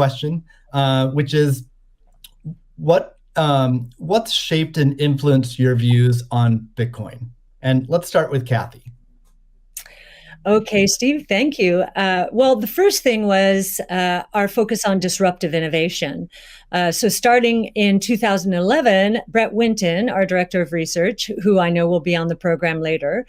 question, which is what's shaped and influenced your views on Bitcoin? And let's start with Kathy. Okay, Steve, thank you. Well, the first thing was our focus on disruptive innovation. So starting in 2011, Brett Winton, our director of research, who I know will be on the program later,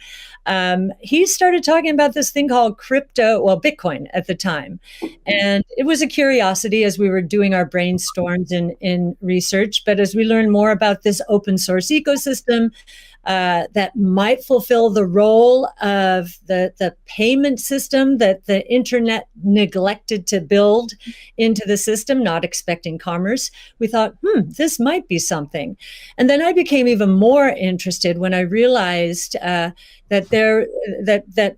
he started talking about this thing called Bitcoin at the time. And it was a curiosity as we were doing our brainstorms in research. But as we learned more about this open source ecosystem, that might fulfill the role of the payment system that the internet neglected to build into the system, not expecting commerce. We thought, this might be something. And then I became even more interested when I realized that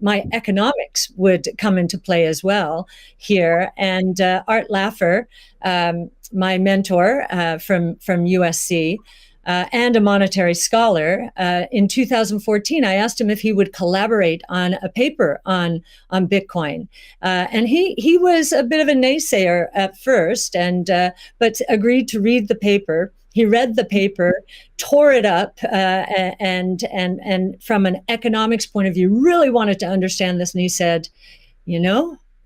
my economics would come into play as well here. And Art Laffer, my mentor from USC, and a monetary scholar, in 2014, I asked him if he would collaborate on a paper on Bitcoin, and he was a bit of a naysayer at first, but agreed to read the paper. He read the paper, tore it up, and from an economics point of view, really wanted to understand this. And he said,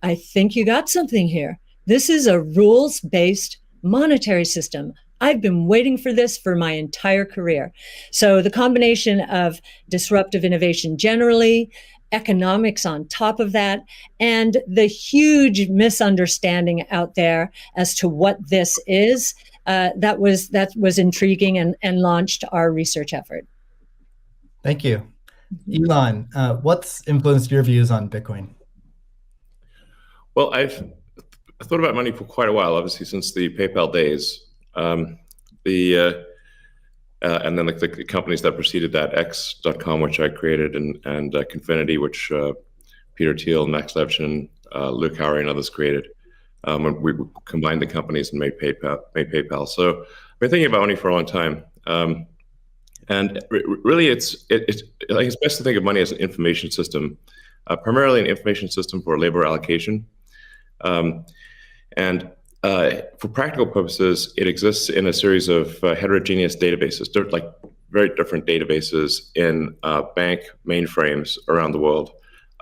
I think you got something here. This is a rules-based monetary system. I've been waiting for this for my entire career. So the combination of disruptive innovation generally, economics on top of that, and the huge misunderstanding out there as to what this is, that was intriguing and launched our research effort. Thank you. Elon, what's influenced your views on Bitcoin? Well, I've thought about money for quite a while, obviously, since the PayPal days. And then the companies that preceded that, X.com, which I created, and Confinity, which Peter Thiel, Max Levchin, Luke Howry, and others created. When we combined the companies and made PayPal. So I've been thinking about money for a long time. And really, I think it's best to think of money as an information system, primarily an information system for labor allocation. For practical purposes, it exists in a series of heterogeneous databases, like very different databases in bank mainframes around the world.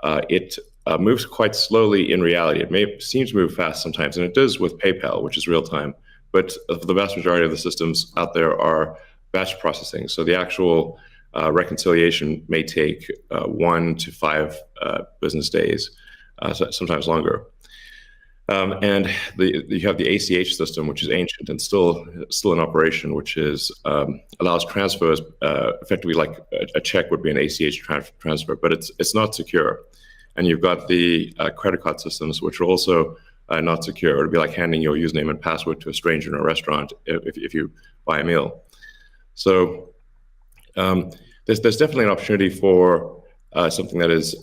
It moves quite slowly in reality. It seems to move fast sometimes, and it does with PayPal, which is real time. But the vast majority of the systems out there are batch processing. So the actual reconciliation may take 1 to 5 business days, sometimes longer. And you have the ACH system, which is ancient and still in operation, which is allows transfers effectively like a check would be an ACH transfer, but it's not secure. And you've got the credit card systems, which are also not secure. It would be like handing your username and password to a stranger in a restaurant if you buy a meal. So there's definitely an opportunity for something that is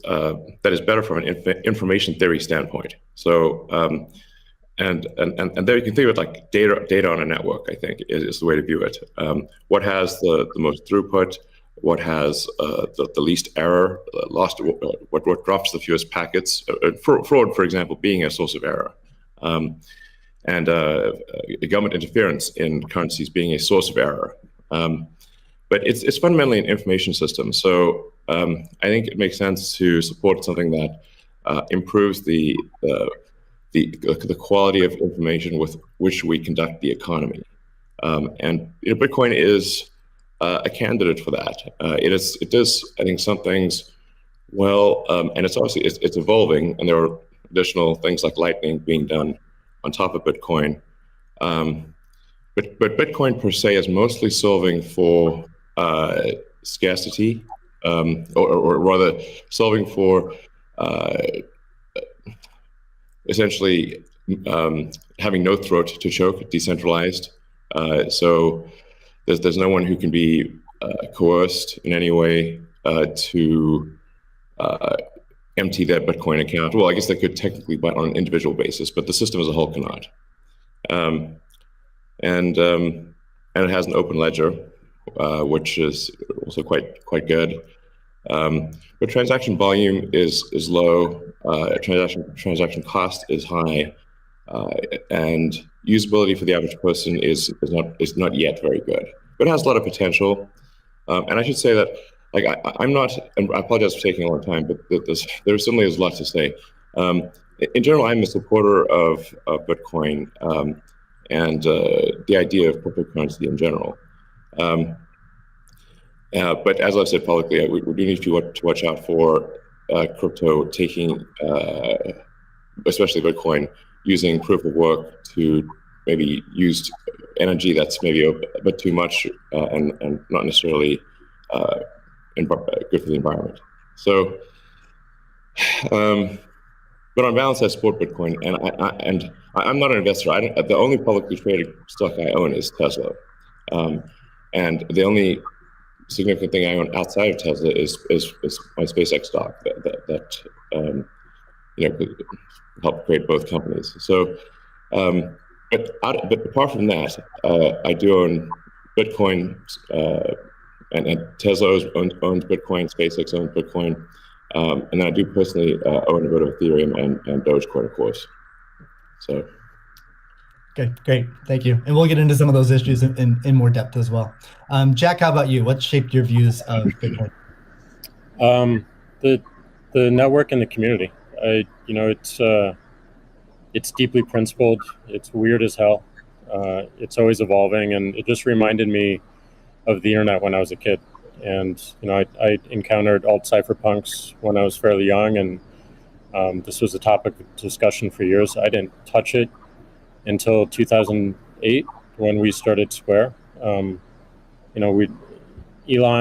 better from an information theory standpoint. So and there you can think of it like data on a network. I think is the way to view it. What has the most throughput? What has the least error? What drops the fewest packets? Fraud, for example, being a source of error, and government interference in currencies being a source of error. But it's fundamentally an information system. So I think it makes sense to support something that improves the quality of information with which we conduct the economy. And Bitcoin is a candidate for that. It does, I think, some things well, and it's obviously it's evolving, and there are additional things like Lightning being done on top of Bitcoin. But Bitcoin per se is mostly solving for scarcity, or rather solving for essentially having no throat to choke, decentralized. So there's no one who can be coerced in any way to empty their Bitcoin account. Well, I guess they could technically, but on an individual basis, but the system as a whole cannot. And it has an open ledger, which is also quite good. But transaction volume is low. Transaction cost is high, and usability for the average person is not yet very good, but it has a lot of potential. And I should say that, like, I'm not, and I apologize for taking a long time, but there certainly is a lot to say. In general, I'm a supporter of Bitcoin and the idea of cryptocurrency in general. But as I've said publicly, we do need to watch out for crypto taking, especially Bitcoin, using proof of work to maybe use energy that's maybe a bit too much and not necessarily good for the environment. So, but on balance, I support Bitcoin, and I'm not an investor. The only publicly traded stock I own is Tesla, and the only significant thing I own outside of Tesla is my SpaceX stock that could help create both companies. So, but apart from that, I do own Bitcoin, and Tesla owns Bitcoin, SpaceX owns Bitcoin, and then I do personally own a bit of Ethereum and Dogecoin, of course. So. Okay, great, thank you. And we'll get into some of those issues in more depth as well. Jack, how about you? What shaped your views of Bitcoin? The network and the community. It's deeply principled. It's weird as hell. It's always evolving, and it just reminded me of the internet when I was a kid. And I encountered alt cypherpunks when I was fairly young, and this was a topic of discussion for years. I didn't touch it until 2008 when we started Square. Elon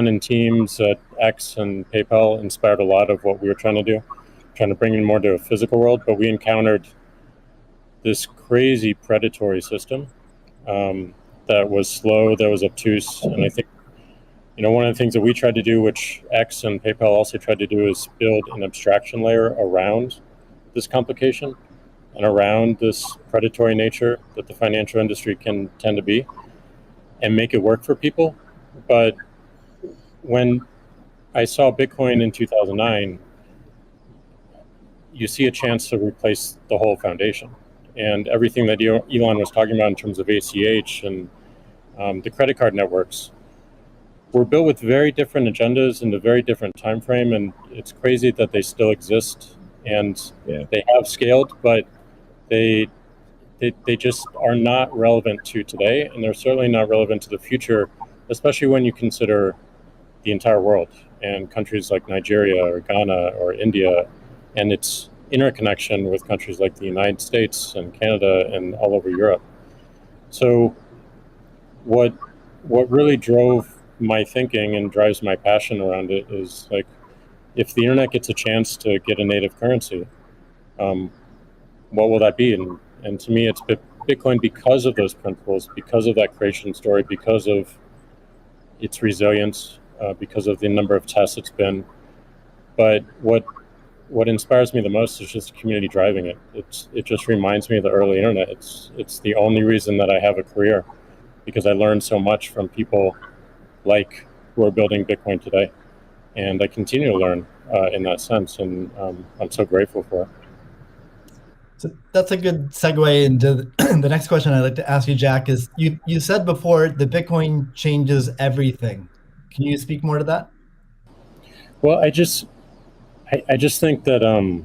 and teams at X and PayPal inspired a lot of what we were trying to do, trying to bring in more to a physical world, but we encountered this crazy predatory system that was slow, that was obtuse. And I think, one of the things that we tried to do, which X and PayPal also tried to do, is build an abstraction layer around this complication and around this predatory nature that the financial industry can tend to be, and make it work for people. But when I saw Bitcoin in 2009, you see a chance to replace the whole foundation. And everything that Elon was talking about in terms of ACH and the credit card networks were built with very different agendas in a very different time frame. And it's crazy that they still exist, and they have scaled, but they just are not relevant to today, and they're certainly not relevant to the future, especially when you consider the entire world and countries like Nigeria or Ghana or India, and its interconnection with countries like the United States and Canada and all over Europe. So what really drove my thinking and drives my passion around it is, like, if the internet gets a chance to get a native currency, what will that be? And to me, it's Bitcoin, because of those principles, because of that creation story, because of its resilience, because of the number of tests it's been. But what inspires me the most is just the community driving it. It just reminds me of the early internet. It's the only reason that I have a career, because I learned so much from people like who are building Bitcoin today, and I continue to learn in that sense, and I'm so grateful for it. So that's a good segue into the next question I'd like to ask you, Jack. Is you said before that Bitcoin changes everything. Can you speak more to that? Well, I just think that a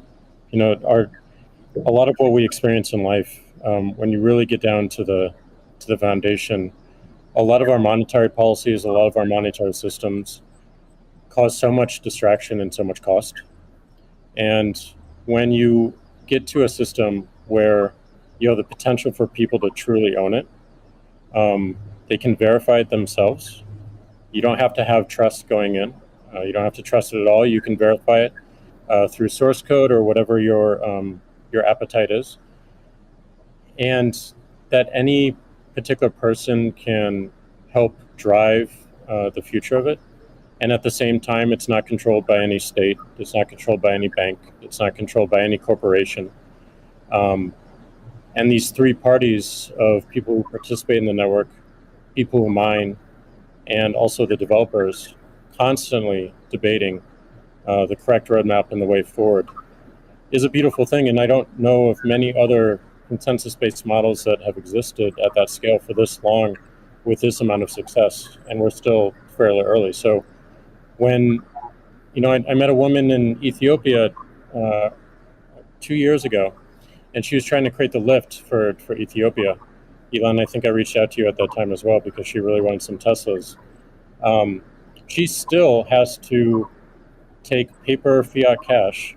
lot of what we experience in life, when you really get down to the foundation, a lot of our monetary policies, a lot of our monetary systems cause so much distraction and so much cost. And when you get to a system where you have the potential for people to truly own it, they can verify it themselves. You don't have to have trust going in. You don't have to trust it at all. You can verify it through source code or whatever your appetite is, and that any particular person can help drive the future of it. And at the same time, it's not controlled by any state. It's not controlled by any bank. It's not controlled by any corporation. And these three parties of people who participate in the network, people who mine, and also the developers, constantly debating the correct roadmap and the way forward, is a beautiful thing. And I don't know of many other consensus-based models that have existed at that scale for this long with this amount of success, and we're still fairly early. So when, I met a woman in Ethiopia 2 years ago, and she was trying to create the lift for Ethiopia. Elon, I think I reached out to you at that time as well because she really wanted some Teslas. She still has to take paper fiat cash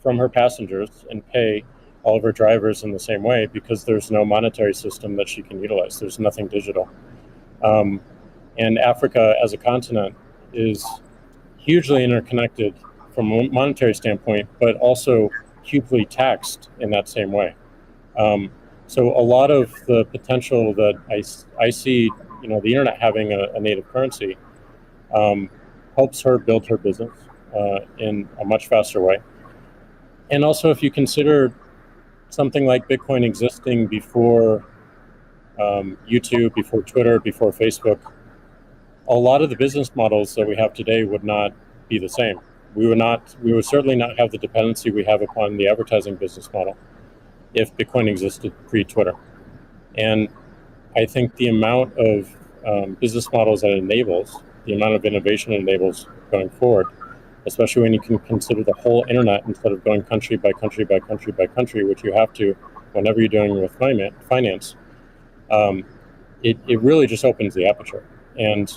from her passengers and pay all of her drivers in the same way because there's no monetary system that she can utilize. There's nothing digital. And Africa as a continent is hugely interconnected from a monetary standpoint, but also hugely taxed in that same way. So a lot of the potential that I see, the internet having a native currency helps her build her business in a much faster way. And also, if you consider something like Bitcoin existing before YouTube, before Twitter, before Facebook, a lot of the business models that we have today would not be the same. We would certainly not have the dependency we have upon the advertising business model if Bitcoin existed pre-Twitter. And I think the amount of business models that it enables, the amount of innovation it enables going forward, especially when you can consider the whole internet instead of going country by country by country by country, which you have to whenever you're dealing with finance, it really just opens the aperture. And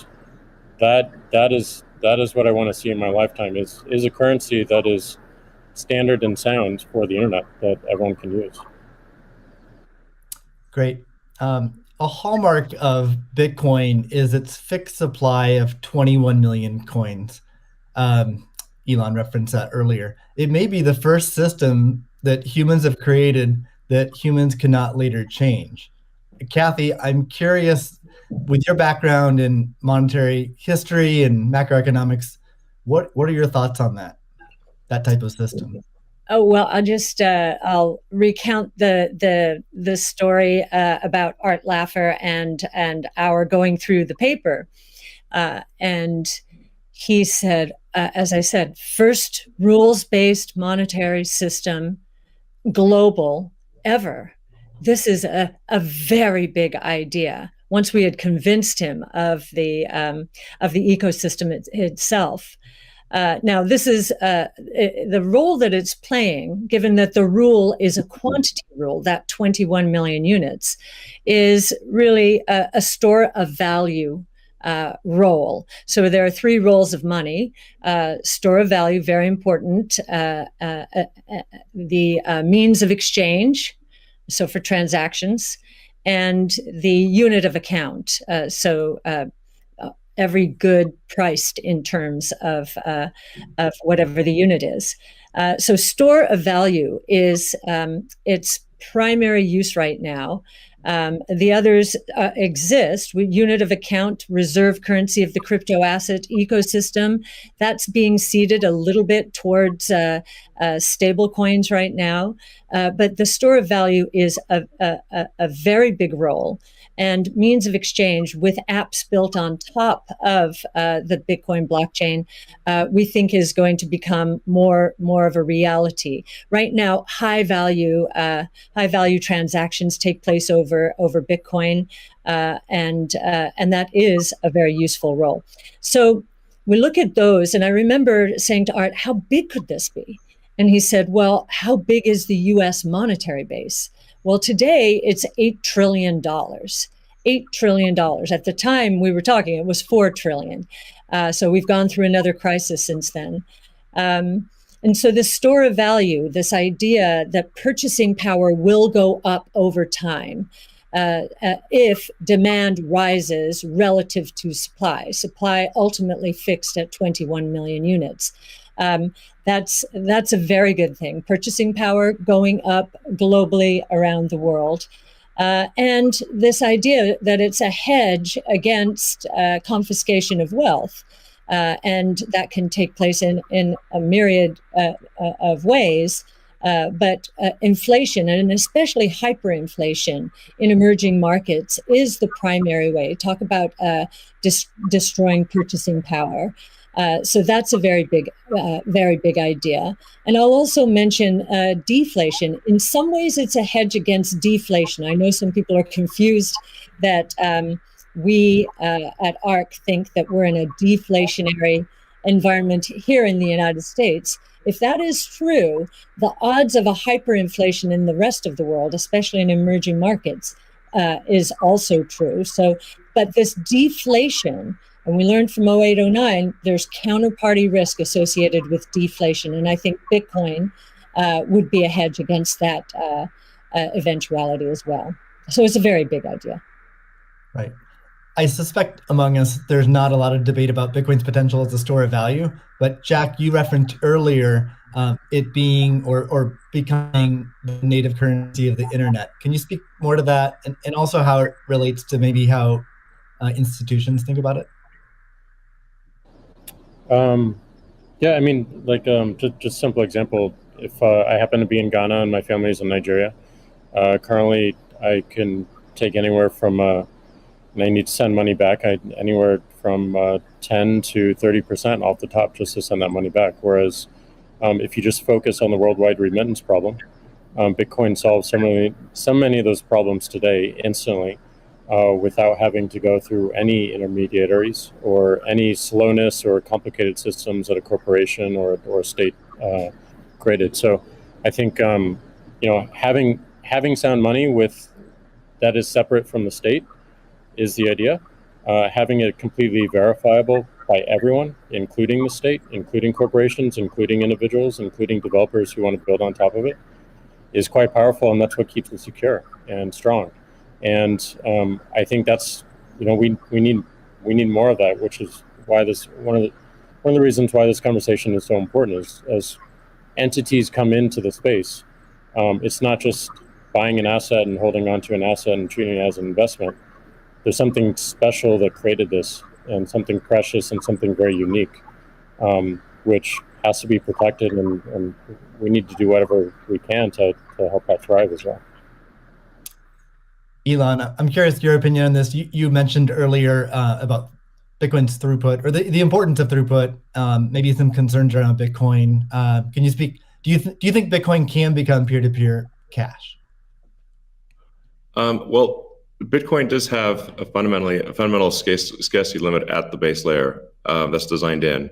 that is what I want to see in my lifetime is a currency that is standard and sound for the internet that everyone can use. Great. A hallmark of Bitcoin is its fixed supply of 21 million coins. Elon referenced that earlier. It may be the first system that humans have created that humans cannot later change. Kathy, I'm curious, with your background in monetary history and macroeconomics, what are your thoughts on that type of system? Oh, well, I'll recount the story about Art Laffer and our going through the paper. And he said, as I said, first rules-based monetary system, global, ever. This is a very big idea. Once we had convinced him of the ecosystem itself. Now, this is the role that it's playing, given that the rule is a quantity rule, that 21 million units, is really a store of value role. So there are three roles of money. Store of value, very important. The means of exchange, so for transactions, and the unit of account. Every good priced in terms of whatever the unit is. So store of value is its primary use right now. The others exist. Unit of account, reserve currency of the crypto asset ecosystem. That's being seeded a little bit towards stable coins right now. But the store of value is a very big role. And means of exchange with apps built on top of the Bitcoin blockchain, we think is going to become more of a reality. Right now, high value transactions take place over Bitcoin, and that is a very useful role. So we look at those, and I remember saying to Art, "How big could this be?" And he said, "Well, how big is the U.S. monetary base?" Well, today it's $8 trillion. $8 trillion. At the time we were talking, it was $4 trillion. So we've gone through another crisis since then. And so this store of value, this idea that purchasing power will go up over time if demand rises relative to supply ultimately fixed at 21 million units. That's a very good thing. Purchasing power going up globally around the world. And this idea that it's a hedge against confiscation of wealth. And that can take place in a myriad of ways. But inflation, and especially hyperinflation in emerging markets, is the primary way. Talk about destroying purchasing power. So that's a very big idea. And I'll also mention deflation. In some ways, it's a hedge against deflation. I know some people are confused that we at ARC think that we're in a deflationary environment here in the United States. If that is true, the odds of a hyperinflation in the rest of the world, especially in emerging markets, is also true. So, but this deflation, and we learned from 0809, there's counterparty risk associated with deflation. And I think Bitcoin would be a hedge against that eventuality as well. So it's a very big idea. Right. I suspect among us, there's not a lot of debate about Bitcoin's potential as a store of value. But Jack, you referenced earlier it being or becoming the native currency of the internet. Can you speak more to that, and also how it relates to maybe how institutions think about it? Yeah, I mean, like just simple example. If I happen to be in Ghana and my family is in Nigeria, currently I can take anywhere from and I need to send money back. Anywhere from 10 to 30% off the top just to send that money back. Whereas if you just focus on the worldwide remittance problem, Bitcoin solves so many of those problems today instantly without having to go through any intermediaries or any slowness or complicated systems that a corporation or a state created. So I think having sound money with that is separate from the state is the idea. Having it completely verifiable by everyone, including the state, including corporations, including individuals, including developers who want to build on top of it, is quite powerful, and that's what keeps it secure and strong. And I think that's we need more of that, which is why this one of the reasons why this conversation is so important is as entities come into the space, it's not just buying an asset and holding on to an asset and treating it as an investment. There's something special that created this, and something precious and something very unique, which has to be protected, and we need to do whatever we can to help that thrive as well. Elon, I'm curious your opinion on this. You mentioned earlier about Bitcoin's throughput, or the importance of throughput, maybe some concerns around Bitcoin. Can you speak? Do you think Bitcoin can become peer-to-peer cash? Well, Bitcoin does have a fundamental scarcity limit at the base layer that's designed in.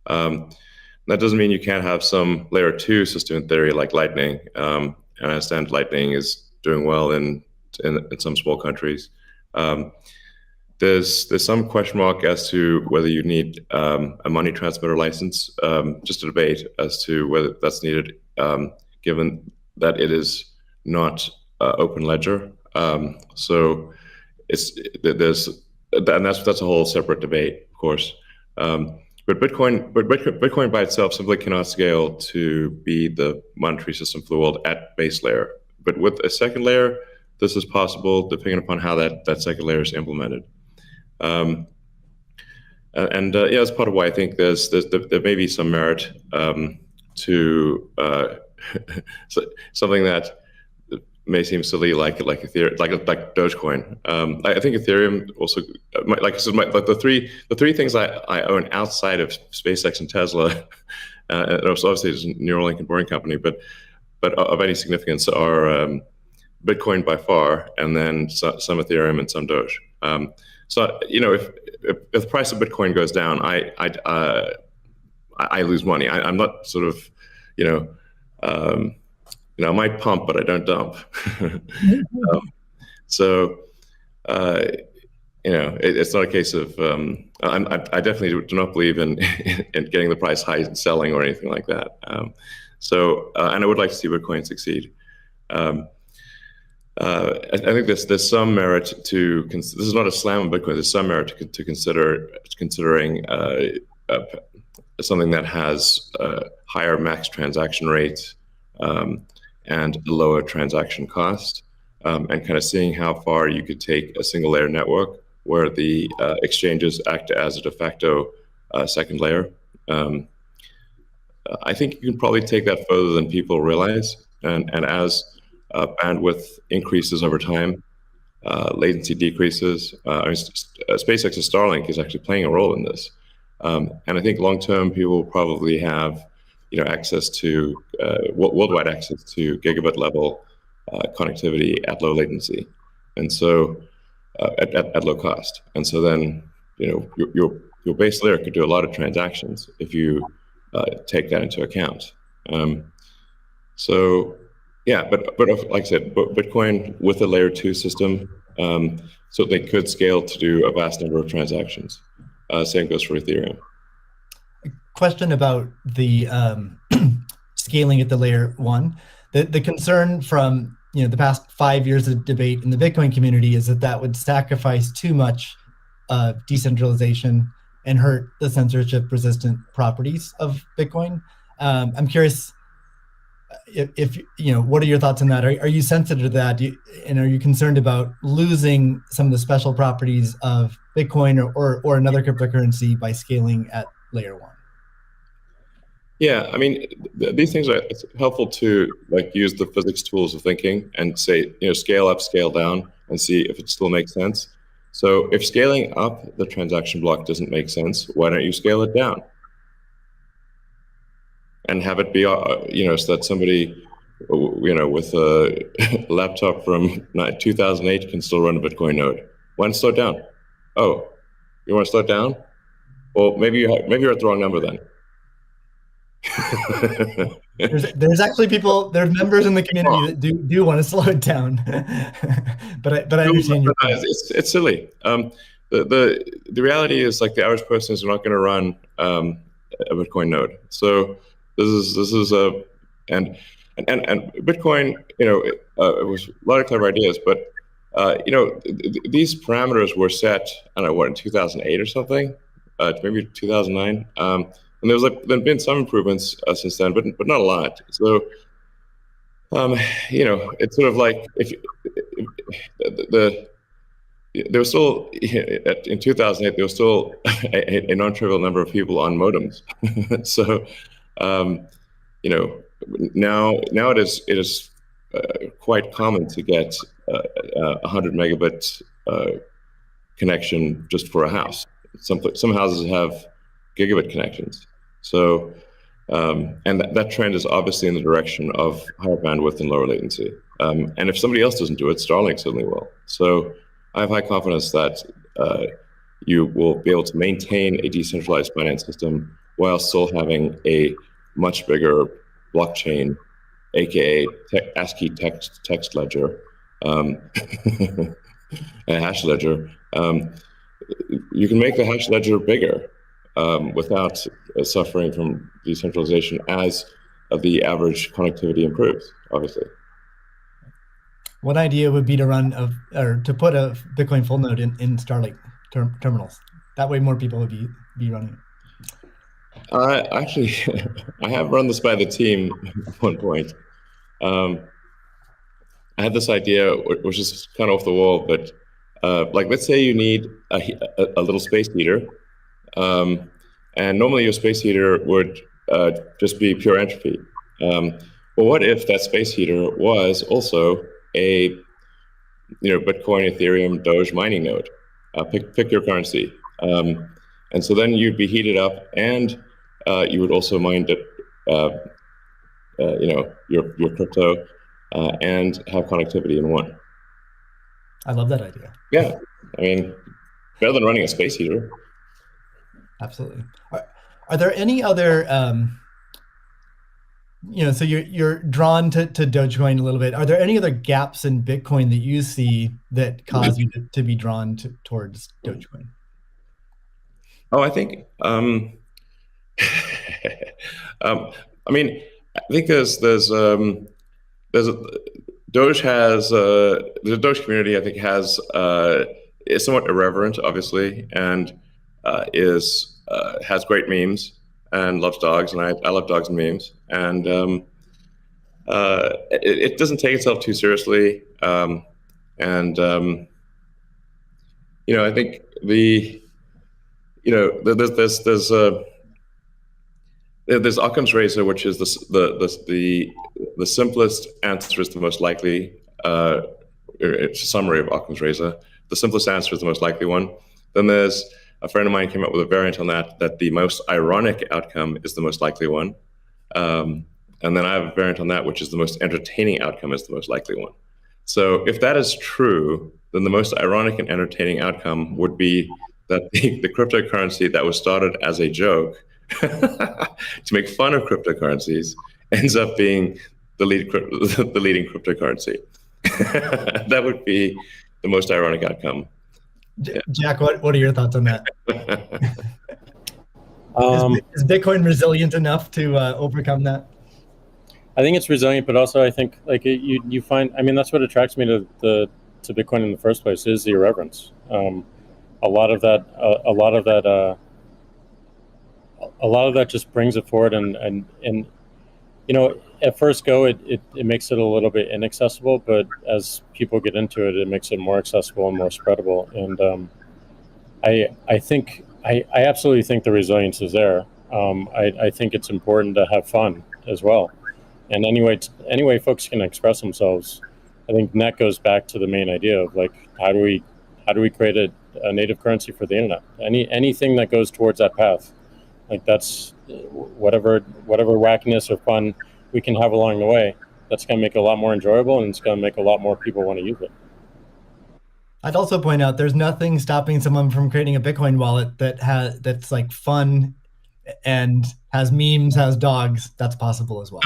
That doesn't mean you can't have some layer 2 system in theory like Lightning. And I understand Lightning is doing well in some small countries. There's some question mark as to whether you need a money transmitter license. Just a debate as to whether that's needed, given that it is not open ledger. So that's a whole separate debate, of course. But Bitcoin by itself simply cannot scale to be the monetary system for the world at base layer. But with a second layer, this is possible depending upon how that second layer is implemented. That's part of why I think there may be some merit to something that may seem silly, like Ethereum, like Dogecoin. I think Ethereum also, like I said, the three things I own outside of SpaceX and Tesla, and obviously it's a Neuralink and Boring Company, but of any significance are Bitcoin by far, and then some Ethereum and some Doge. So if the price of Bitcoin goes down, I lose money. I'm not sort of I might pump, but I don't dump. It's not a case of I definitely do not believe in getting the price high and selling or anything like that. And I would like to see Bitcoin succeed. I think there's some merit to this is not a slam on Bitcoin. There's some merit to considering something that has higher max transaction rates and a lower transaction cost, and kind of seeing how far you could take a single layer network where the exchanges act as a de facto second layer. I think you can probably take that further than people realize, and as bandwidth increases over time, latency decreases. SpaceX's Starlink is actually playing a role in this. And I think long term, people will probably have access to worldwide access to gigabit level connectivity at low latency, and so at low cost. And so then your base layer could do a lot of transactions if you take that into account. So yeah, but like I said, Bitcoin with a layer 2 system, so they could scale to do a vast number of transactions. Same goes for Ethereum. Question about the scaling at the layer 1. The concern from the past 5 years of debate in the Bitcoin community is that would sacrifice too much decentralization and hurt the censorship-resistant properties of Bitcoin. I'm curious if what are your thoughts on that? Are you sensitive to that? And are you concerned about losing some of the special properties of Bitcoin or another cryptocurrency by scaling at layer 1? Yeah, I mean, these things are helpful to use the physics tools of thinking and say, scale up, scale down, and see if it still makes sense. So if scaling up the transaction block doesn't make sense, why don't you scale it down? And have it be, so that somebody, with a laptop from 2008 can still run a Bitcoin node. Why not slow it down? Oh, you want to slow it down? Well, maybe you're at the wrong number then. there's actually there's members in the community that do want to slow it down, but I understand your point. It's silly. The reality is the average person is not going to run a Bitcoin node. So this is and Bitcoin, it was a lot of clever ideas, but these parameters were set, I don't know, in 2008 or something, maybe 2009. And there's been some improvements since then, but not a lot. So, it's sort of like there was still in 2008 there was still a non-trivial number of people on modems. So, now it is quite common to get 100 megabit connection just for a house. Some houses have gigabit connections. So, and that trend is obviously in the direction of higher bandwidth and lower latency. And if somebody else doesn't do it, Starlink certainly will. So I have high confidence that you will be able to maintain a decentralized finance system while still having a much bigger blockchain, aka ASCII text ledger, a hash ledger. You can make the hash ledger bigger without suffering from decentralization as the average connectivity improves, obviously. One idea would be to to put a Bitcoin full node in Starlink terminals. That way more people would be running it. Actually, I have run this by the team at one point. I had this idea, which is kind of off the wall, but let's say you need a little space heater. And normally your space heater would just be pure entropy. Well, what if that space heater was also a Bitcoin, Ethereum, Doge mining node? Pick your currency. And so then you'd be heated up, and you would also mine your crypto and have connectivity in one. I love that idea. Yeah, I mean, better than running a space heater. Absolutely. Are there any other, so you're drawn to Dogecoin a little bit. Are there any other gaps in Bitcoin that you see that cause you to be drawn towards Dogecoin? Oh, I think, I mean, I think there's Doge has, the Doge community, I think, is somewhat irreverent, obviously, and has great memes and loves dogs, and I love dogs and memes, and it doesn't take itself too seriously, and I think there's Occam's razor, which is the simplest answer is the most likely. It's a summary of Occam's razor. The simplest answer is the most likely one. Then there's a friend of mine came up with a variant on that the most ironic outcome is the most likely one. And then I have a variant on that, which is the most entertaining outcome is the most likely one. So if that is true, then the most ironic and entertaining outcome would be that the cryptocurrency that was started as a joke to make fun of cryptocurrencies ends up being the leading cryptocurrency. That would be the most ironic outcome. Jack, what are your thoughts on that? Is Bitcoin resilient enough to overcome that? I think it's resilient, but also I think like you find, I mean, that's what attracts me to Bitcoin in the first place is the irreverence. A lot of that just brings it forward, and you know, at first go it makes it a little bit inaccessible, but as people get into it, it makes it more accessible and more spreadable. And I absolutely think the resilience is there. I think it's important to have fun as well. And anyway folks can express themselves. I think that goes back to the main idea of like how do we create a native currency for the internet? Anything that goes towards that path, like that's whatever wackiness or fun we can have along the way. That's going to make it a lot more enjoyable, and it's going to make a lot more people want to use it. I'd also point out there's nothing stopping someone from creating a Bitcoin wallet that's like fun and has memes, has dogs. That's possible as well.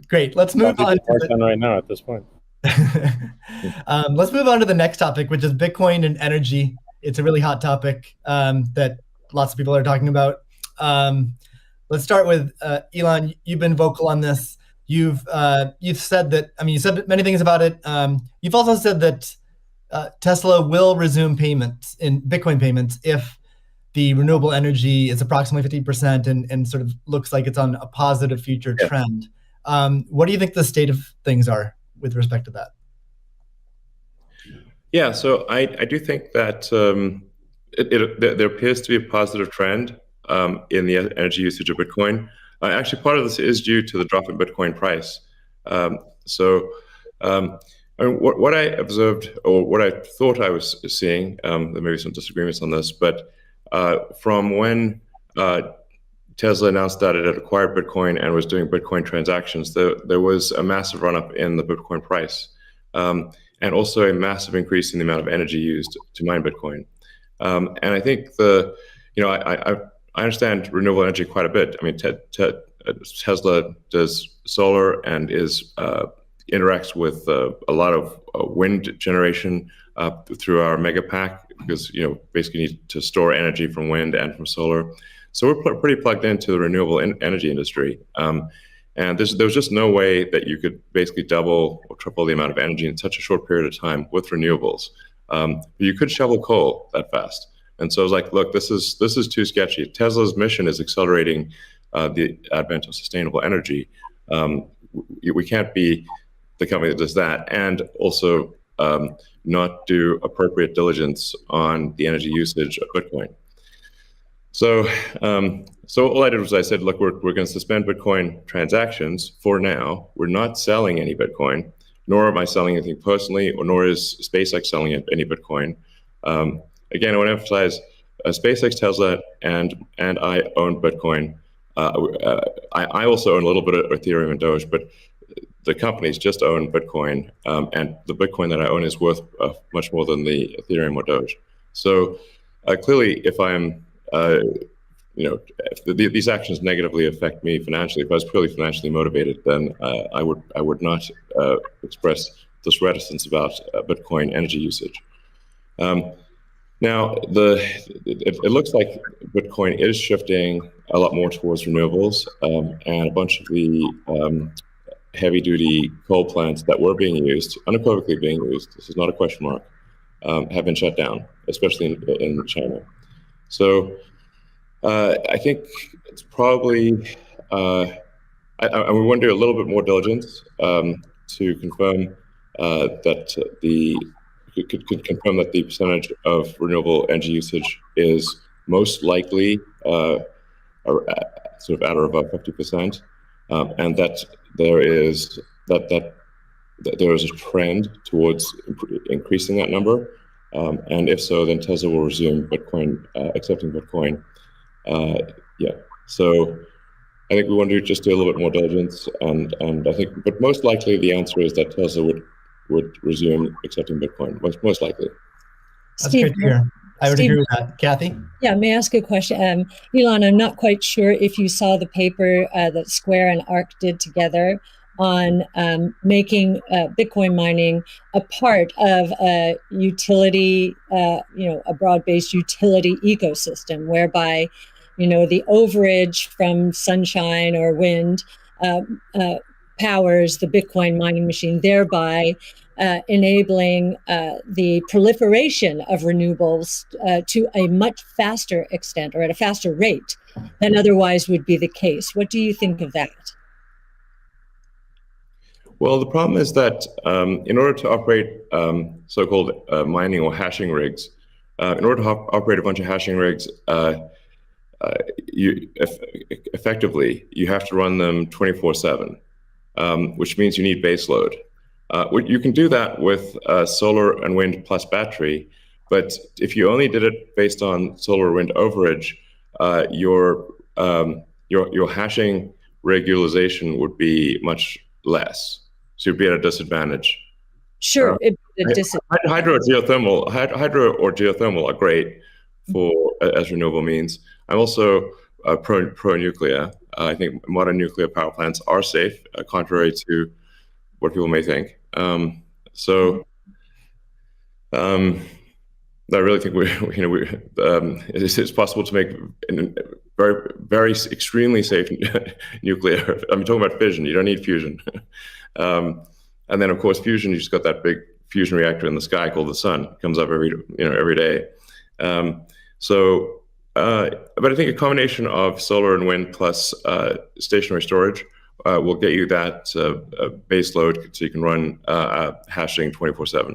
Great. Let's move on. Right now at this point. Let's move on to the next topic, which is Bitcoin and energy. It's a really hot topic that lots of people are talking about. Let's start with Elon. You've been vocal on this. You've said that. I mean, you said many things about it. You've also said that Tesla will resume payments in Bitcoin payments if the renewable energy is approximately 50% and sort of looks like it's on a positive future trend. What do you think the state of things are with respect to that? Yeah, so I do think that there appears to be a positive trend in the energy usage of Bitcoin. Actually, part of this is due to the drop in Bitcoin price. What I observed, or what I thought I was seeing, there may be some disagreements on this, but from when Tesla announced that it had acquired Bitcoin and was doing Bitcoin transactions, there was a massive run-up in the Bitcoin price, and also a massive increase in the amount of energy used to mine Bitcoin. And I think I understand renewable energy quite a bit. I mean, Tesla does solar and interacts with a lot of wind generation through our mega pack, because basically need to store energy from wind and from solar. So we're pretty plugged into the renewable energy industry. And there was just no way that you could basically double or triple the amount of energy in such a short period of time with renewables. But you could shovel coal that fast. And so I was like, look, this is too sketchy. Tesla's mission is accelerating the advent of sustainable energy. We can't be the company that does that and also not do appropriate diligence on the energy usage of Bitcoin. So all I did was I said, look, we're going to suspend Bitcoin transactions for now. We're not selling any Bitcoin, nor am I selling anything personally, or nor is SpaceX selling any Bitcoin. Again, I want to emphasize SpaceX, Tesla, and I own Bitcoin. I also own a little bit of Ethereum and Doge, but the companies just own Bitcoin, and the Bitcoin that I own is worth much more than the Ethereum or Doge. So clearly, if I'm, if these actions negatively affect me financially, if I was purely financially motivated, then I would not express this reticence about Bitcoin energy usage. Now, it looks like Bitcoin is shifting a lot more towards renewables, and a bunch of the heavy-duty coal plants that were being used, unequivocally being used, this is not a question mark, have been shut down, especially in China. So I think it's probably, we want to do a little bit more diligence to confirm confirm that the percentage of renewable energy usage is most likely sort of at or above 50%, and that there is a trend towards increasing that number. And if so, then Tesla will resume Bitcoin, accepting Bitcoin. Yeah. So I think we want to just do a little bit more diligence, and I think, but most likely the answer is that Tesla would resume accepting Bitcoin. Most likely. That's Steve, great to hear. I would Steve, agree with that. Kathy? yeah, may I ask a question? Elon, I'm not quite sure if you saw the paper that Square and ARK did together on making Bitcoin mining a part of a utility, a broad-based utility ecosystem, whereby, the overage from sunshine or wind powers the Bitcoin mining machine, thereby enabling the proliferation of renewables to a much faster extent or at a faster rate than otherwise would be the case. What do you think of that? Well, the problem is that in order to operate so-called mining or hashing rigs, in order to operate a bunch of hashing rigs, effectively, you have to run them 24/7, which means you need base load. You can do that with solar and wind plus battery, but if you only did it based on solar wind overage, your hashing rig utilization would be much less. So you'd be at a disadvantage. Sure, Hydro or geothermal are great as renewable means. I'm also pro nuclear. I think modern nuclear power plants are safe, contrary to what people may think. I really think it's possible to make very, very extremely safe nuclear. I'm talking about fission. You don't need fusion. And then, of course, fusion. You just got that big fusion reactor in the sky called the sun. It comes up every day. But I think a combination of solar and wind plus stationary storage will get you that base load, so you can run hashing 24/7.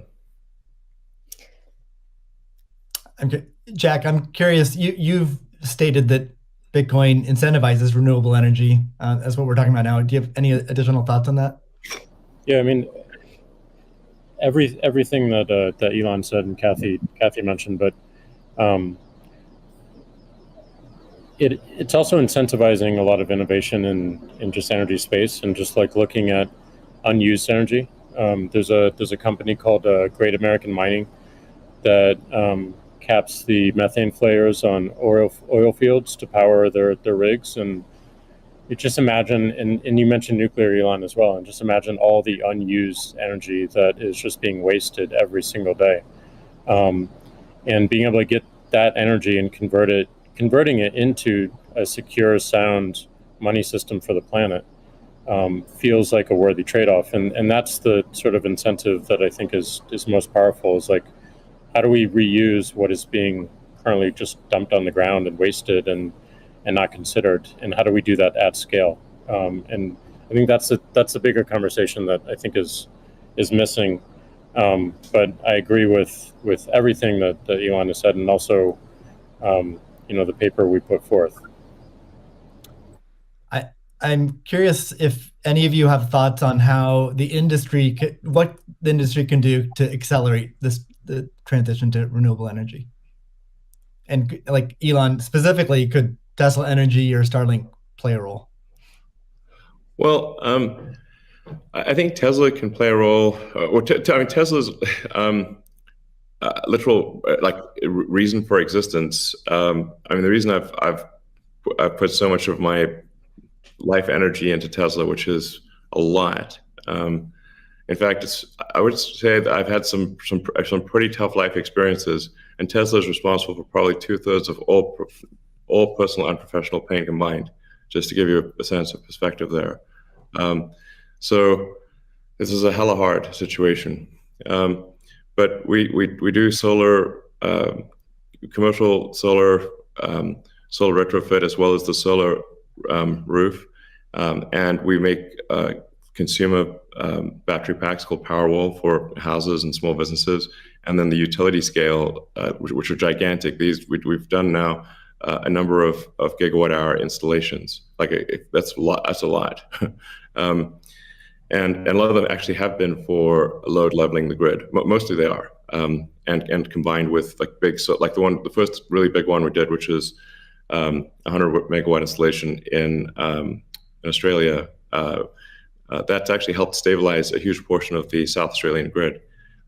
Jack, I'm curious. You've stated that Bitcoin incentivizes renewable energy. That's what we're talking about now. Do you have any additional thoughts on that? Yeah, I mean, everything that Elon said and Kathy mentioned, but it's also incentivizing a lot of innovation in just energy space, and just like looking at unused energy. There's a company called Great American Mining that caps the methane flares on oil fields to power their rigs. And you just imagine, and you mentioned nuclear, Elon, as well, and just imagine all the unused energy that is just being wasted every single day. And being able to get that energy and converting it into a secure, sound money system for the planet feels like a worthy trade-off. And that's the sort of incentive that I think is most powerful, is like, how do we reuse what is being currently just dumped on the ground and wasted and not considered, and how do we do that at scale? And I think that's a bigger conversation that I think is missing. But I agree with everything that Elon has said, and also the paper we put forth. I'm curious if any of you have thoughts on how what the industry can do to accelerate the transition to renewable energy. And like Elon specifically, could Tesla Energy or Starlink play a role? Well, I think Tesla can play a role. Tesla's literal reason for existence. The reason I've put so much of my life energy into Tesla, which is a lot. In fact, I would say that I've had some pretty tough life experiences, and Tesla is responsible for probably 2/3 of all personal and professional pain combined. Just to give you a sense of perspective there. So this is a hella hard situation. But we do solar, commercial solar, solar retrofit, as well as the solar roof, and we make consumer battery packs called Powerwall for houses and small businesses, and then the utility scale, which are gigantic. We've done now a number of gigawatt hour installations. That's a lot. and a lot of them actually have been for load leveling the grid. Mostly they are, and combined with like the first really big one we did, which is 100 megawatt installation in Australia. That's actually helped stabilize a huge portion of the South Australian grid,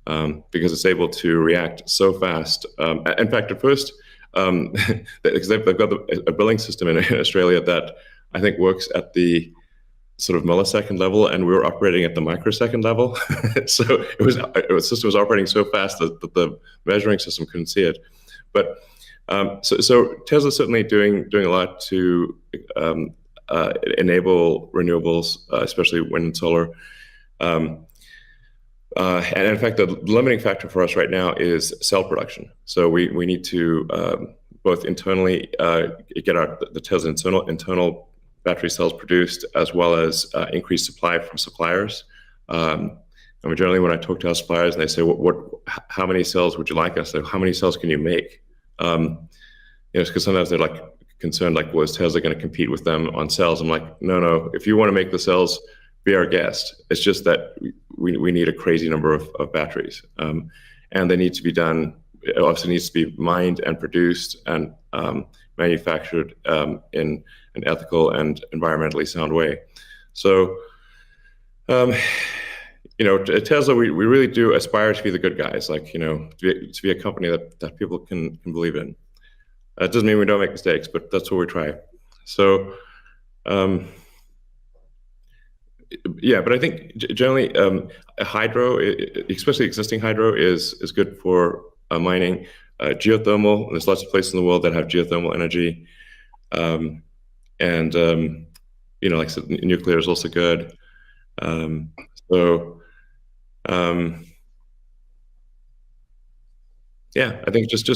because it's able to react so fast. In fact, at first, because they've got a billing system in Australia that I think works at the sort of millisecond level, and we were operating at the microsecond level. So the system was operating so fast that the measuring system couldn't see it. But so Tesla's certainly doing a lot to enable renewables, especially wind and solar. And in fact, the limiting factor for us right now is cell production. So we need to both internally get the Tesla internal battery cells produced, as well as increase supply from suppliers. And generally, when I talk to our suppliers and they say, how many cells would you like us? Like, how many cells can you make? Because sometimes they're like concerned, like, well, is Tesla going to compete with them on cells? I'm like, no. If you want to make the cells, be our guest. It's just that we need a crazy number of batteries, and they need to be done. It also needs to be mined and produced and manufactured in an ethical and environmentally sound way. So, Tesla, we really do aspire to be the good guys, like, to be a company that people can believe in. That doesn't mean we don't make mistakes, but that's what we try. So, but I think generally hydro, especially existing hydro, is good for mining. Geothermal, there's lots of places in the world that have geothermal energy. Like I said, nuclear is also good. I think just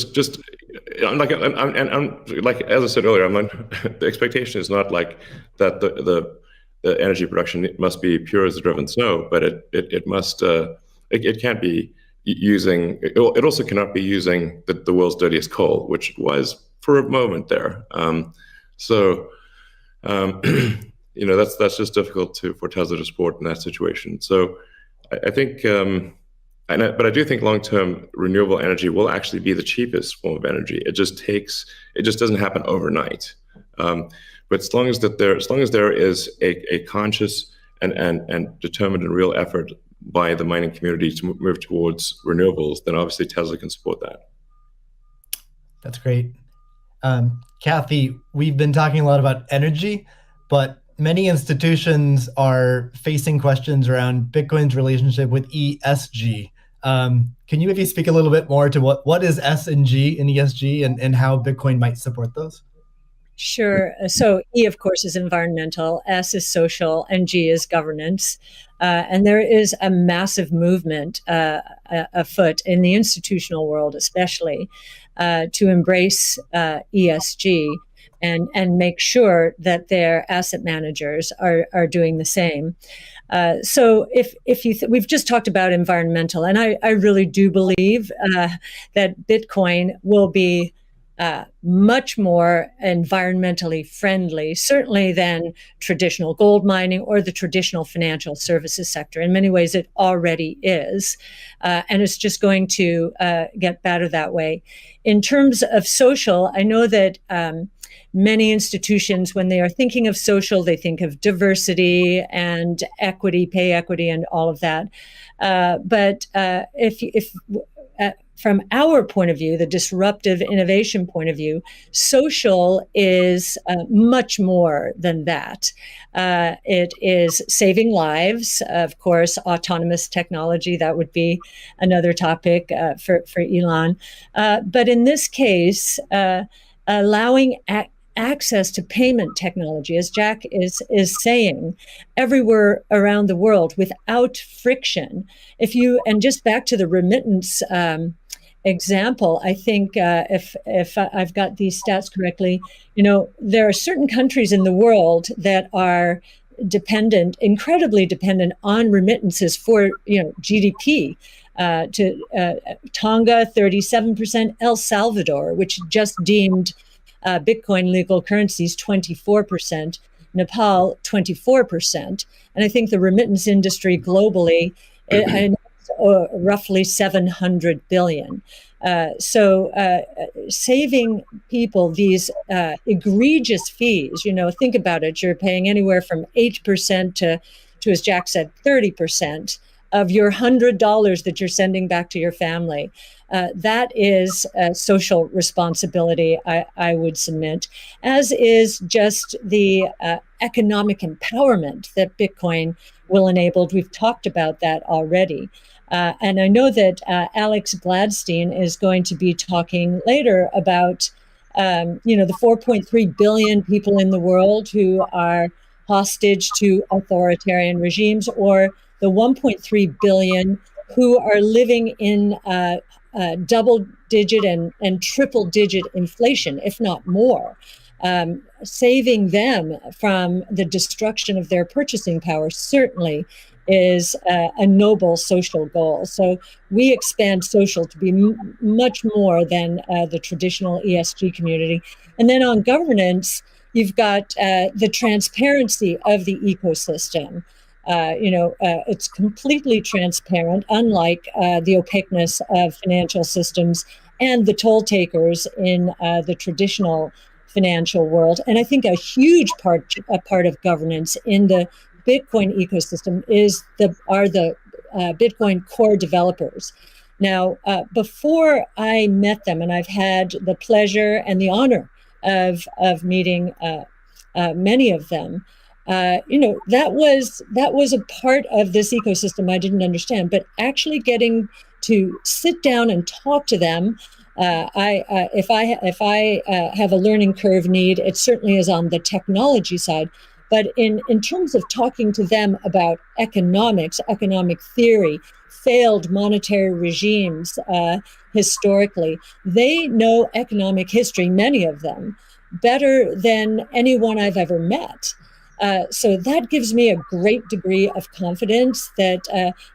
I'm like as I said earlier, the expectation is not like that the energy production must be pure as the driven snow, but it must it can't be using. It also cannot be using the world's dirtiest coal, which it was for a moment there. That's just difficult for Tesla to support in that situation. So I think, but I do think long-term renewable energy will actually be the cheapest form of energy. It just doesn't happen overnight. But as long as there is a conscious and determined and real effort by the mining community to move towards renewables, then obviously Tesla can support that. That's great. Kathy, we've been talking a lot about energy, but many institutions are facing questions around Bitcoin's relationship with ESG. Can you maybe speak a little bit more to what is S and G in ESG and how Bitcoin might support those? Sure. So E, of course, is environmental, S is social, and G is governance. And there is a massive movement afoot in the institutional world, especially, to embrace ESG and make sure that their asset managers are doing the same. So if we've just talked about environmental, and I really do believe that Bitcoin will be much more environmentally friendly, certainly than traditional gold mining or the traditional financial services sector. In many ways, it already is, and it's just going to get better that way. In terms of social, I know that many institutions, when they are thinking of social, they think of diversity and equity, pay equity, and all of that. But if from our point of view, the disruptive innovation point of view, social is much more than that. It is saving lives, of course, autonomous technology, that would be another topic for Elon. But in this case, allowing access to payment technology, as Jack is saying, everywhere around the world without friction. And just back to the remittance example, I think if I've got these stats correctly, there are certain countries in the world that are incredibly dependent on remittances for GDP. To Tonga, 37%, El Salvador, which just deemed Bitcoin legal currencies, 24%, Nepal 24%, and I think the remittance industry globally, roughly 700 billion. Saving people these egregious fees, think about it, you're paying anywhere from 8% to, as Jack said, 30% of your $100 that you're sending back to your family. That is social responsibility, I would submit, as is just the economic empowerment that Bitcoin will enable. We've talked about that already. And I know that Alex Gladstein is going to be talking later about, the 4.3 billion people in the world who are hostage to authoritarian regimes, or the 1.3 billion who are living in double-digit and triple-digit inflation, if not more. Saving them from the destruction of their purchasing power certainly is a noble social goal. So we expand social to be much more than the traditional ESG community. And then on governance, you've got the transparency of the ecosystem. It's completely transparent, unlike the opaqueness of financial systems and the toll takers in the traditional financial world. And I think a huge part of governance in the Bitcoin ecosystem are the Bitcoin core developers. Now, before I met them, and I've had the pleasure and the honor of meeting many of them, that was a part of this ecosystem I didn't understand. But actually getting to sit down and talk to them, if I have a learning curve need, it certainly is on the technology side. But in terms of talking to them about economics, economic theory, failed monetary regimes historically, they know economic history, many of them, better than anyone I've ever met. So that gives me a great degree of confidence that,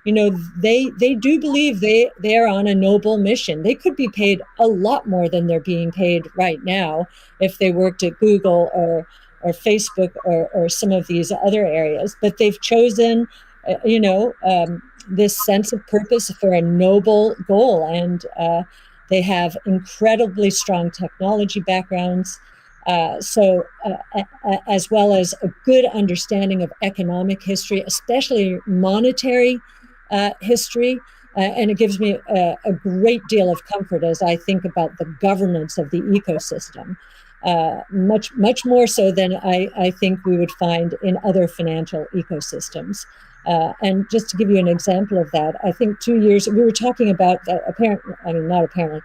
they do believe they are on a noble mission. They could be paid a lot more than they're being paid right now if they worked at Google or Facebook or some of these other areas. But they've chosen, this sense of purpose for a noble goal. And they have incredibly strong technology backgrounds. As well as a good understanding of economic history, especially monetary history. And it gives me a great deal of comfort as I think about the governance of the ecosystem, much more so than I think we would find in other financial ecosystems. And just to give you an example of that, I think 2 years, we were talking about not apparently,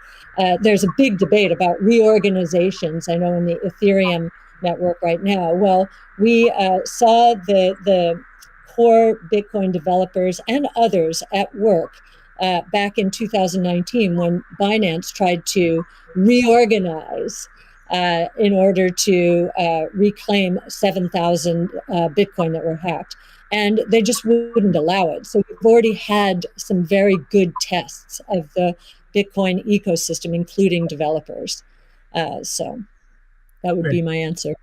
there's a big debate about reorganizations, I know, in the Ethereum network right now. Well, we saw the core Bitcoin developers and others at work back in 2019 when Binance tried to reorganize in order to reclaim 7,000 Bitcoin that were hacked. And they just wouldn't allow it. So we've already had some very good tests of the Bitcoin ecosystem, including developers. So that would be my answer.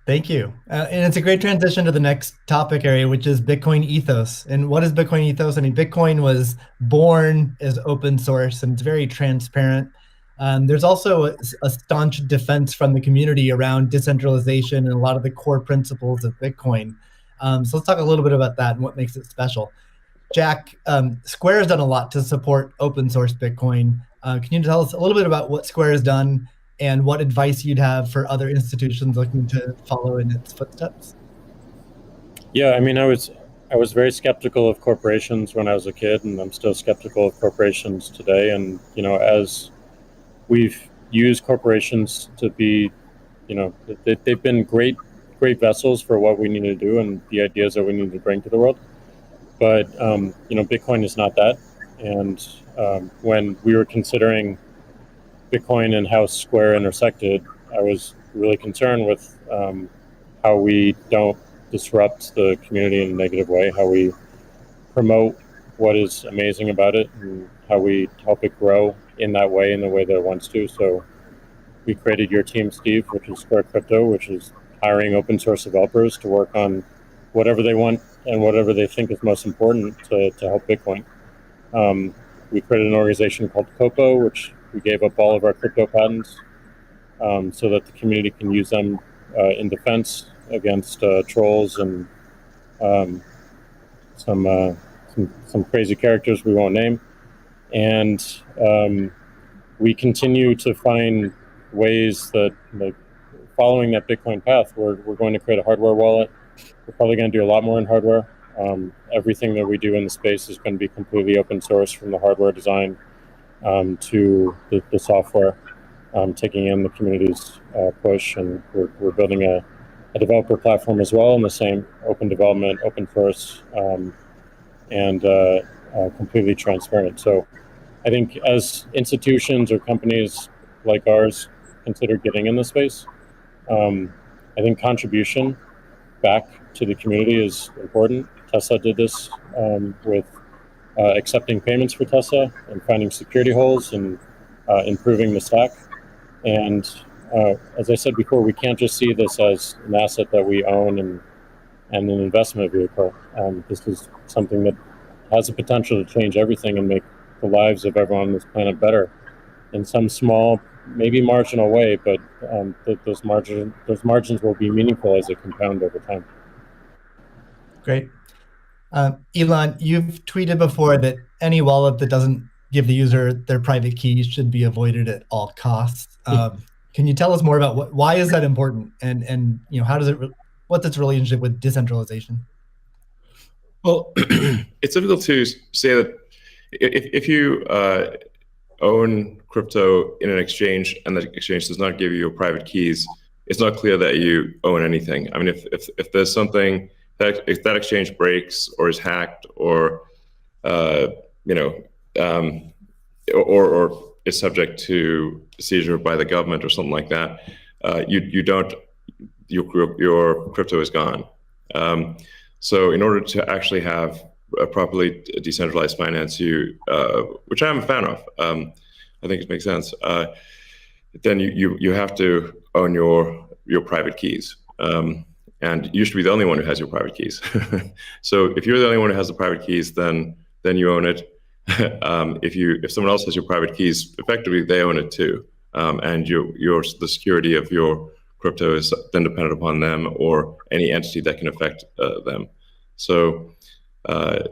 Thank you. And it's a great transition to the next topic area, which is Bitcoin ethos. And what is Bitcoin ethos? I mean, Bitcoin was born as open source and it's very transparent. There's also a staunch defense from the community around decentralization and a lot of the core principles of Bitcoin. So let's talk a little bit about that and what makes it special. Jack, Square has done a lot to support open source Bitcoin. Can you tell us a little bit about what Square has done and what advice you'd have for other institutions looking to follow in its footsteps? Yeah, I mean, I was very skeptical of corporations when I was a kid, and I'm still skeptical of corporations today. And, as we've used corporations to be, they've been great vessels for what we need to do and the ideas that we need to bring to the world. But, Bitcoin is not that. And when we were considering Bitcoin and how Square intersected, I was really concerned with how we don't disrupt the community in a negative way, how we promote what is amazing about it, and how we help it grow in that way, in the way that it wants to. So we created your team, Steve, which is Square Crypto, which is hiring open source developers to work on whatever they want and whatever they think is most important to help Bitcoin. We created an organization called Copo, which we gave up all of our crypto patents so that the community can use them in defense against trolls and some crazy characters we won't name. And we continue to find ways that, like, following that Bitcoin path, we're going to create a hardware wallet. We're probably going to do a lot more in hardware. Everything that we do in the space is going to be completely open source, from the hardware design to the software, taking in the community's push. And we're building a developer platform as well, in the same open development, open source, and completely transparent. So I think as institutions or companies like ours consider getting in the space, I think contribution back to the community is important. Tesla did this with accepting payments for Tesla and finding security holes and improving the stack. And as I said before, we can't just see this as an asset that we own and an investment vehicle. This is something that has the potential to change everything and make the lives of everyone on this planet better in some small, maybe marginal way, but those margins will be meaningful as they compound over time. Great. Elon, you've tweeted before that any wallet that doesn't give the user their private keys should be avoided at all costs. Can you tell us more about why is that important, and how does what's its relationship with decentralization? Well, it's difficult to say that if you own crypto in an exchange and the exchange does not give you your private keys, it's not clear that you own anything. I mean, if there's something that, if that exchange breaks or is hacked or or is subject to seizure by the government or something like that, your crypto is gone. So in order to actually have a properly decentralized finance, which I'm a fan of, I think it makes sense, then you have to own your private keys. And you should be the only one who has your private keys. So if you're the only one who has the private keys, then you own it. If someone else has your private keys, effectively they own it too. And the security of your crypto is then dependent upon them or any entity that can affect them. So I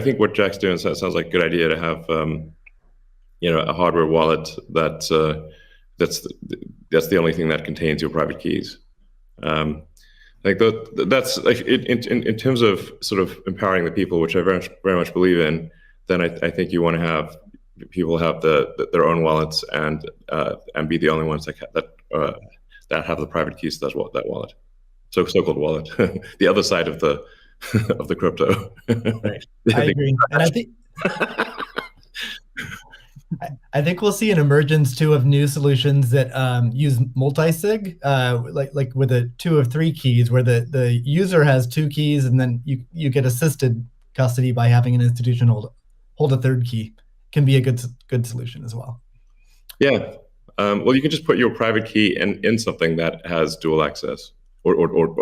think what Jack's doing sounds like a good idea, to have a hardware wallet that's the only thing that contains your private keys. I think that's like in terms of sort of empowering the people, which I very much believe in. Then I think you want to have people have their own wallets and be the only ones that have the private keys to that wallet, so-called wallet, the other side of the of the crypto. Right. I agree, and I think we'll see an emergence too of new solutions that use multi-sig, like with a 2 of 3 keys, where the user has 2 keys and then you get assisted custody by having an institution hold a 3rd key. Can be a good solution as well. Yeah. Well, you can just put your private key in something that has dual access or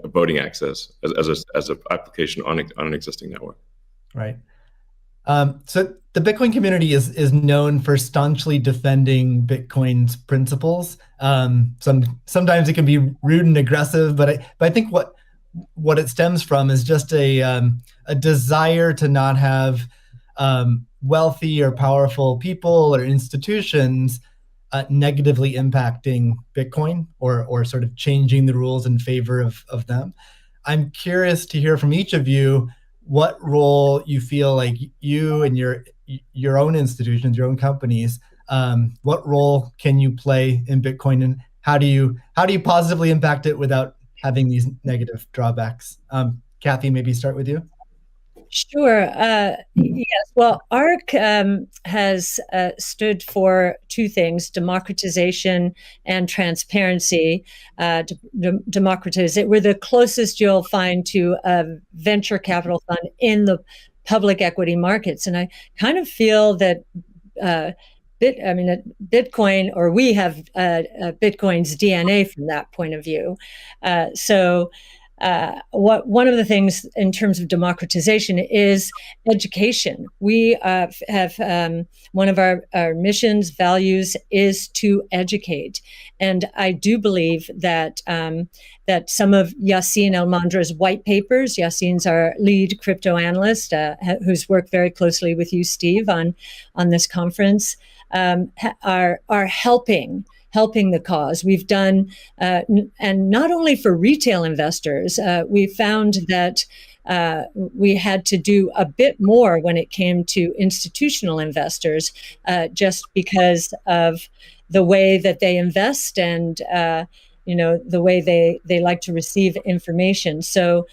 voting access as an application on an existing network. Right. So the Bitcoin community is known for staunchly defending Bitcoin's principles. Sometimes it can be rude and aggressive, but I think what it stems from is just a desire to not have wealthy or powerful people or institutions negatively impacting Bitcoin or sort of changing the rules in favor of them. I'm curious to hear from each of you what role you feel like you and your own institutions, your own companies, what role can you play in Bitcoin, and how do you positively impact it without having these negative drawbacks? Kathy, maybe start with you. Sure. Yes. Well, ARC has stood for 2 things: democratization and transparency. Democratize it. We're the closest you'll find to a venture capital fund in the public equity markets. And I kind of feel that Bitcoin, or we have Bitcoin's DNA from that point of view. One of the things in terms of democratization is education. We have one of our missions, values, is to educate, and I do believe that that some of Yassine El-Mandra's white papers. Yassine's our lead crypto analyst, who's worked very closely with you, Steve, on this conference. Are helping the cause. We've done, and not only for retail investors, we found that we had to do a bit more when it came to institutional investors, just because of the way that they invest and the way they like to receive information. So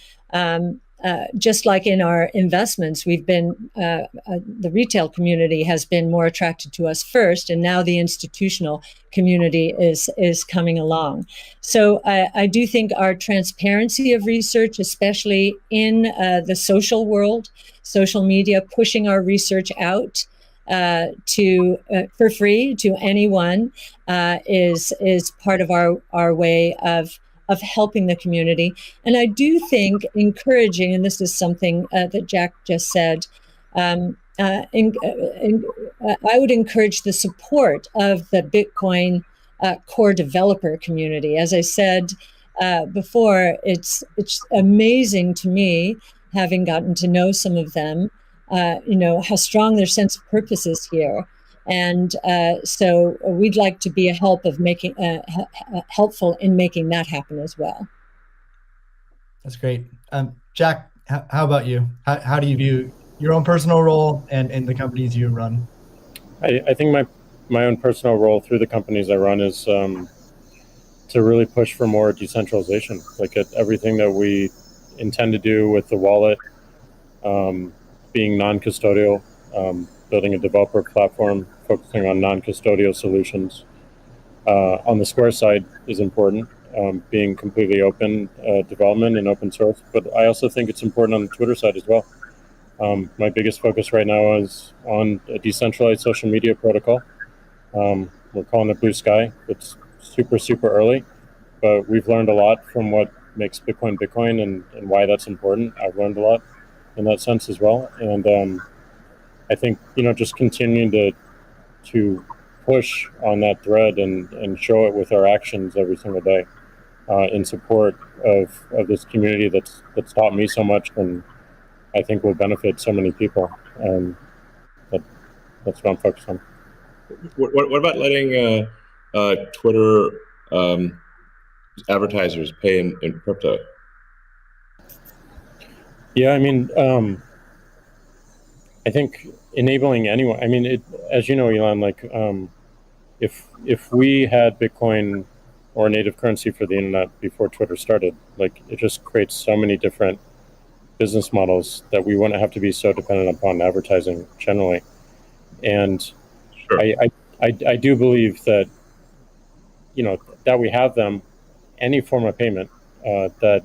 just like in our investments, we've been the retail community has been more attracted to us first, and now the institutional community is coming along. So I do think our transparency of research, especially in the social world, social media, pushing our research out for free to anyone, is part of our way of helping the community. And I do think encouraging, and this is something that Jack just said, I would encourage the support of the Bitcoin core developer community. As I said before, it's amazing to me, having gotten to know some of them, how strong their sense of purpose is here. And so we'd like to be helpful in making that happen as well. That's great. Jack, how about you? How do you view your own personal role and the companies you run? I think my own personal role through the companies I run is to really push for more decentralization, like at everything that we intend to do with the wallet, being non-custodial, building a developer platform, focusing on non-custodial solutions. On the Square side is important, being completely open development and open source. But I also think it's important on the Twitter side as well. My biggest focus right now is on a decentralized social media protocol. We're calling it Blue Sky. It's super, super early, but we've learned a lot from what makes Bitcoin Bitcoin and why that's important. I've learned a lot in that sense as well. And I think, just continuing to push on that thread and show it with our actions every single day in support of this community that's taught me so much and I think will benefit so many people. That's what I'm focused on. What about letting Twitter advertisers pay in crypto? Yeah, I think enabling anyone. As you know, Elon, if we had Bitcoin or a native currency for the internet before Twitter started, it just creates so many different business models that we wouldn't have to be so dependent upon advertising generally. And sure. I do believe that that we have them, any form of payment that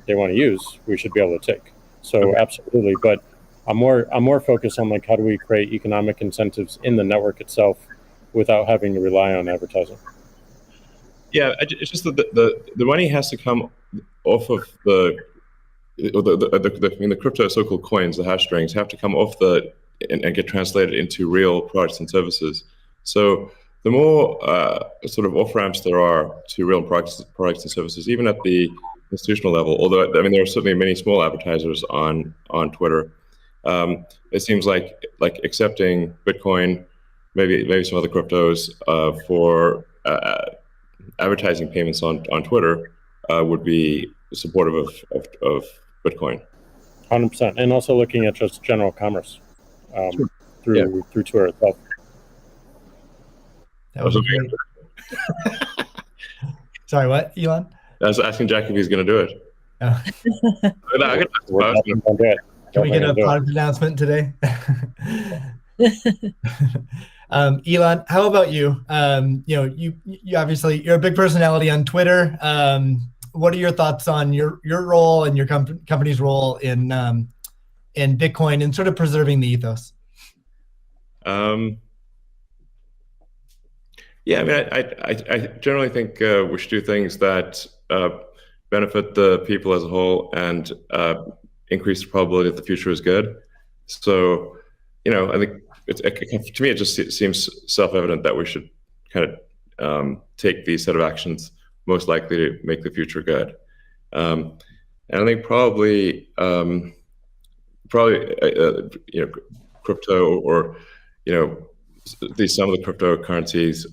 they want to use, we should be able to take. So okay. Absolutely, but I'm more focused on how do we create economic incentives in the network itself without having to rely on advertising. Yeah, it's just that the money has to come off of the crypto so-called coins, the hash strings have to come off and get translated into real products and services. So the more sort of off-ramps there are to real products and services, even at the institutional level, although there are certainly many small advertisers on Twitter, it seems like accepting Bitcoin, maybe some other cryptos for advertising payments on Twitter would be supportive of Bitcoin. 100%, and also looking at just general commerce sure. through Twitter itself. That was great. Sorry, what, Elon? I was asking Jack if he's going to do it. Oh. Can we get a product announcement today? Elon, how about you? You obviously you're a big personality on Twitter. What are your thoughts on your role and your company's role in Bitcoin and sort of preserving the ethos? Yeah, I mean, I generally think we should do things that benefit the people as a whole and increase the probability that the future is good. So, I think to me, it just seems self-evident that we should kind of take these set of actions most likely to make the future good. And I think probably crypto or some of the cryptocurrencies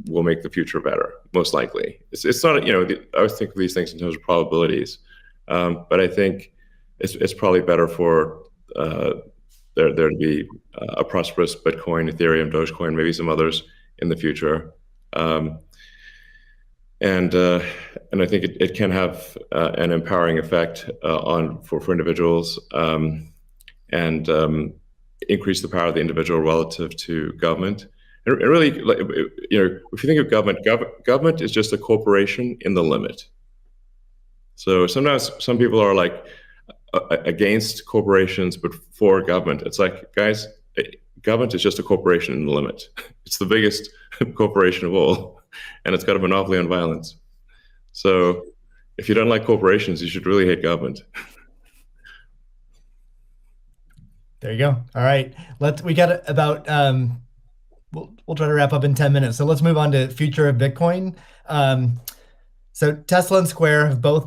will make the future better, most likely. It's not, I always think of these things in terms of probabilities, but I think it's probably better for there to be a prosperous Bitcoin, Ethereum, Dogecoin, maybe some others in the future. And I think it can have an empowering effect for individuals and increase the power of the individual relative to government. And really, if you think of government is just a corporation in the limit. So sometimes some people are like against corporations but for government. It's like, guys, government is just a corporation in the limit. It's the biggest corporation of all, and it's got a monopoly on violence. So if you don't like corporations, you should really hate government. There you go. All right. We got about, we'll try to wrap up in 10 minutes. So let's move on to future of Bitcoin. So Tesla and Square have both